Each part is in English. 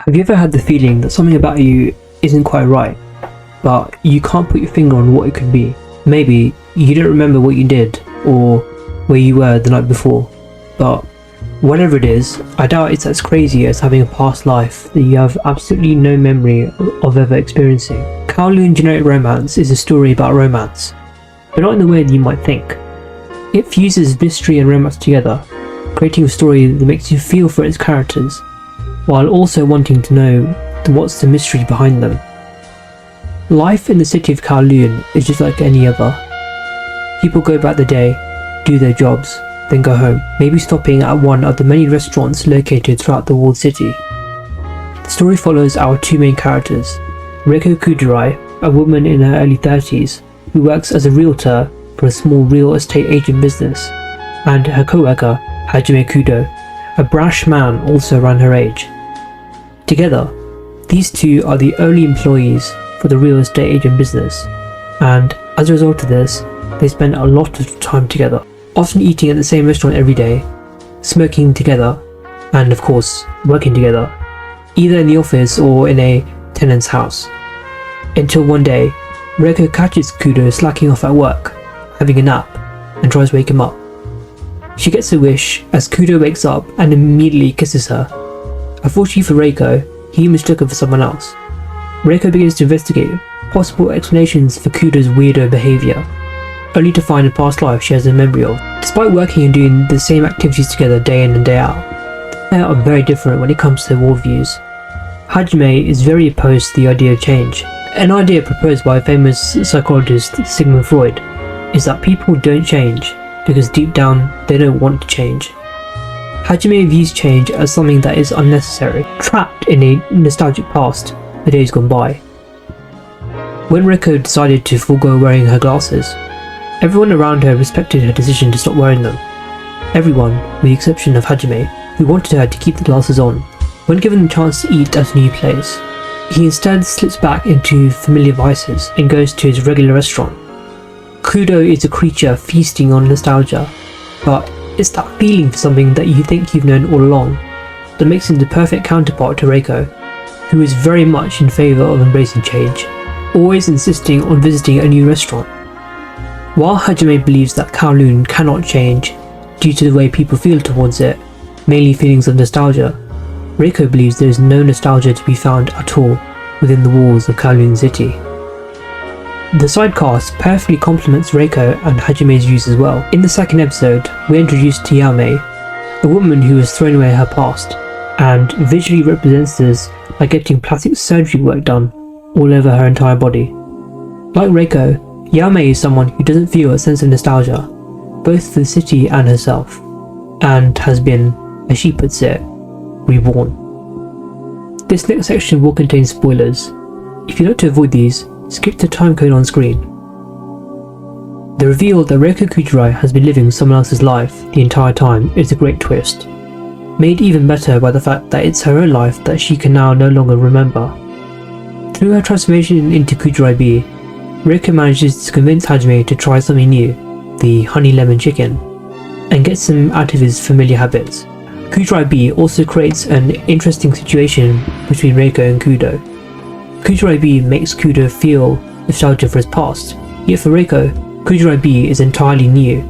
Have you ever had the feeling that something about you isn't quite right, but you can't put your finger on what it could be? Maybe you don't remember what you did or where you were the night before, but whatever it is, I doubt it's as crazy as having a past life that you have absolutely no memory of ever experiencing. Kowloon Generic Romance is a story about romance, but not in the way that you might think. It fuses mystery and romance together, creating a story that makes you feel for its characters, while also wanting to know what's the mystery behind them. Life in the city of Kowloon is just like any other. People go about the day, do their jobs, then go home, maybe stopping at one of the many restaurants located throughout the walled city. The story follows our two main characters, Reiko Kudurai, a woman in her early 30s who works as a realtor for a small real estate agent business, and her co-worker, Hajime Kudo, a brash man also around her age. Together, these two are the only employees for the real estate agent business, and as a result of this, they spend a lot of time together, often eating at the same restaurant every day, smoking together, and of course, working together, either in the office or in a tenant's house. Until one day, Reiko catches Kudo slacking off at work, having a nap, and tries to wake him up. She gets a wish as Kudo wakes up and immediately kisses her. Unfortunately for Reiko, he mistook her for someone else. Reiko begins to investigate possible explanations for Kudo's weirdo behaviour, only to find a past life she has no memory of. Despite working and doing the same activities together day in and day out, they are very different when it comes to their worldviews. Hajime is very opposed to the idea of change. An idea proposed by famous psychologist Sigmund Freud is that people don't change because deep down they don't want to change. Hajime views change as something that is unnecessary, trapped in a nostalgic past, the days gone by. When Reiko decided to forego wearing her glasses, everyone around her respected her decision to stop wearing them. Everyone, with the exception of Hajime, who wanted her to keep the glasses on. When given the chance to eat at a new place, he instead slips back into familiar vices and goes to his regular restaurant. Kudo is a creature feasting on nostalgia, but it's that feeling for something that you think you've known all along that makes him the perfect counterpart to Reiko, who is very much in favour of embracing change, always insisting on visiting a new restaurant. While Hajime believes that Kowloon cannot change due to the way people feel towards it, mainly feelings of nostalgia, Reiko believes there is no nostalgia to be found at all within the walls of Kowloon City. The side cast perfectly complements Reiko and Hajime's views as well. In the second episode, we're introduced to Yame, a woman who has thrown away her past, and visually represents this by getting plastic surgery work done all over her entire body. Like Reiko, Yame is someone who doesn't feel a sense of nostalgia, both for the city and herself, and has been, as she puts it, reborn. This next section will contain spoilers. If you'd like to avoid these, skip the timecode on screen. The reveal that Reiko Kudurai has been living someone else's life the entire time is a great twist, made even better by the fact that it's her own life that she can now no longer remember. Through her transformation into Kudurai B, Reiko manages to convince Hajime to try something new, the honey lemon chicken, and gets him out of his familiar habits. Kudurai B also creates an interesting situation between Reiko and Kudo. Kudurai B makes Kudo feel nostalgia for his past, yet for Reiko, Kudurai B is entirely new,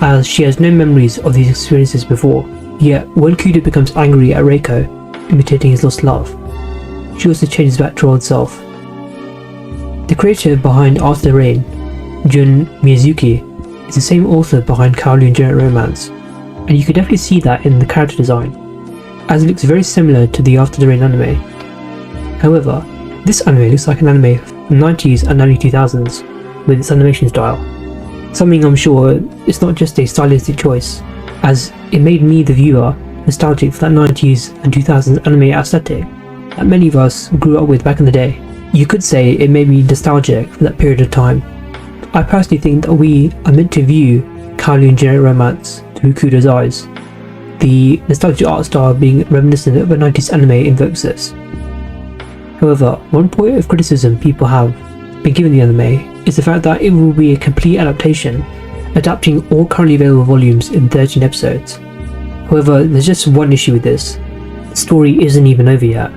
as she has no memories of these experiences before. Yet when Kudo becomes angry at Reiko, imitating his lost love, she also changes back to her old self. The creator behind After the Rain, Jun Miyazuki, is the same author behind Kowloon Generic Romance, and you can definitely see that in the character design, as it looks very similar to the After the Rain anime. However, this anime looks like an anime from the 90s and early 2000s with its animation style, something I'm sure is not just a stylistic choice, as it made me, the viewer, nostalgic for that 90s and 2000s anime aesthetic that many of us grew up with back in the day. You could say it made me nostalgic for that period of time. I personally think that we are meant to view Kowloon Generic Romance through Kudo's eyes. The nostalgic art style being reminiscent of a 90s anime invokes this. However, one point of criticism people have been given the anime is the fact that it will be a complete adaptation, adapting all currently available volumes in 13 episodes. However, there's just one issue with this. The story isn't even over yet.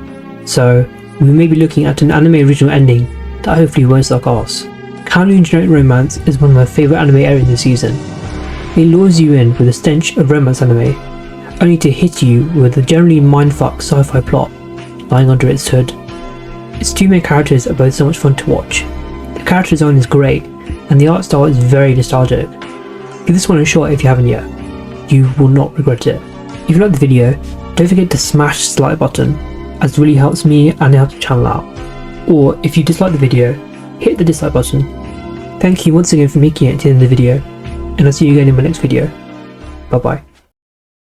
so we may be looking at an anime original ending that hopefully won't suck ass. Kowloon Generic Romance is one of my favourite anime areas this season. It lures you in with a stench of romance anime, only to hit you with a generally mindfuck sci-fi plot lying under its hood. Its two main characters are both so much fun to watch. The character design is great, and the art style is very nostalgic. Give this one a shot if you haven't yet. You will not regret it. If you like the video, don't forget to smash the like button, as it really helps me and it helps the channel out. Or if you dislike the video, hit the dislike button. Thank you once again for making it to the end of the video, and I'll see you again in my next video. Bye bye.